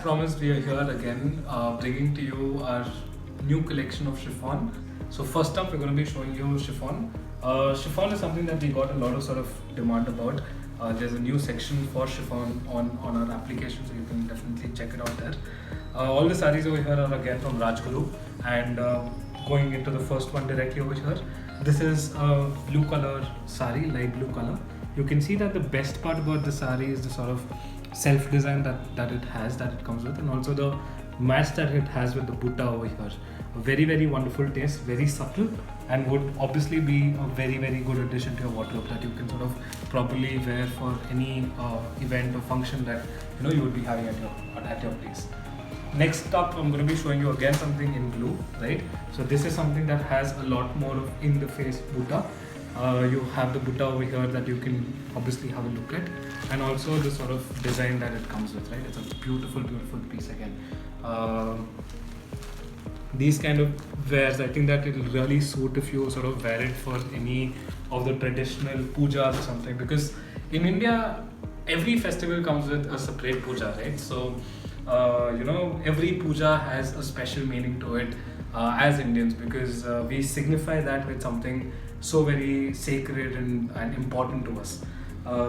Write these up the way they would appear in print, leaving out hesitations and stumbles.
promised, we are here again bringing to you our new collection of chiffon. So first up, we're going to be showing you chiffon. Chiffon is something that we got a lot of sort of demand about. There's a new section for chiffon on our application, so you can definitely check it out there. All the sarees over here are again from Rajguru, and going into the first one directly over here, this is a blue color saree, light blue color. You can see that the best part about the saree is the sort of self-design that it comes with, and also the match that it has with the butta over here. A very, very wonderful taste, very subtle, and would obviously be a very, very good addition to your wardrobe that you can sort of properly wear for any event or function that you would be having at your place. Next up, I'm going to be showing you again something in blue, right? So this is something that has a lot more of in the face butta. You have the butta over here that you can obviously have a look at, and also the sort of design that it comes with, right? It's a beautiful, beautiful piece again. These kind of wears, I think that it'll really suit if you sort of wear it for any of the traditional pujas or something, because in India, every festival comes with a separate puja, right? So, every puja has a special meaning to it as Indians, because we signify that with something so very sacred and important to us.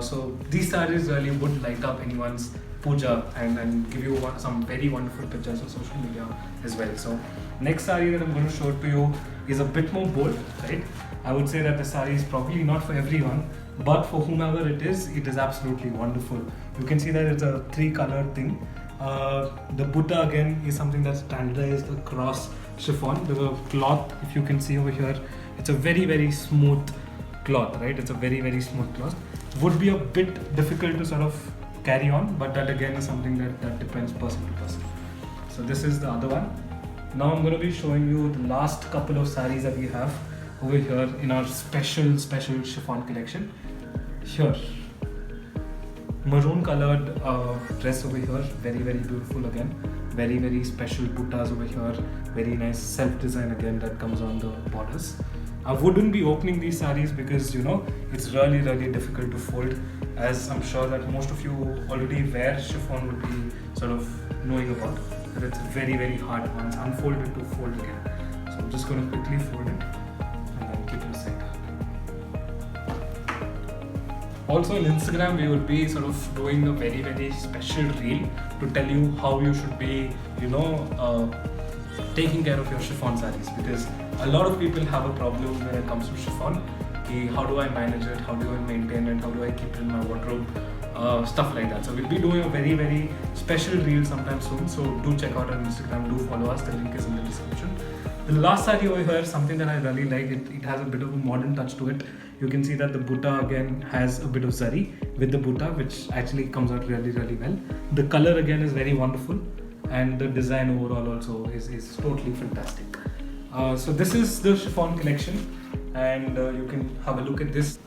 So these sarees really would light up anyone's puja and give you some very wonderful pictures on social media as well. So next saree that I'm going to show to you is a bit more bold, right? I would say that the saree is probably not for everyone, but for whomever it is absolutely wonderful. You can see that it's a 3-colored thing. The butta again is something that's standardized across chiffon. The cloth, if you can see over here, it's a very, very smooth cloth, right? It's a very, very smooth cloth. Would be a bit difficult to sort of carry on, but that again is something that depends person to person. So this is the other one. Now I'm going to be showing you the last couple of sarees that we have over here in our special chiffon collection. Here, maroon colored dress over here, very, very beautiful again. Very, very special buttas over here. Very nice self-design again that comes on the borders. I wouldn't be opening these sarees because it's really, really difficult to fold, as I'm sure that most of you already wear chiffon would be sort of knowing about. But it's very, very hard once unfolded to fold again. So I'm just going to quickly fold it and then keep it aside. Also on Instagram, we would be sort of doing a very, very special reel to tell you how you should be, taking care of your chiffon sarees, because a lot of people have a problem when it comes to chiffon. How do I manage it? How do I maintain it? How do I keep it in my wardrobe? Stuff like that. So we'll be doing a very, very special reel sometime soon. So do check out our Instagram. Do follow us. The link is in the description. The last saree over here, something that I really like. It has a bit of a modern touch to it. You can see that the butta again has a bit of zari with the butta, which actually comes out really, really well. The color again is very wonderful, and the design overall also is totally fantastic. So this is the chiffon collection, and you can have a look at this.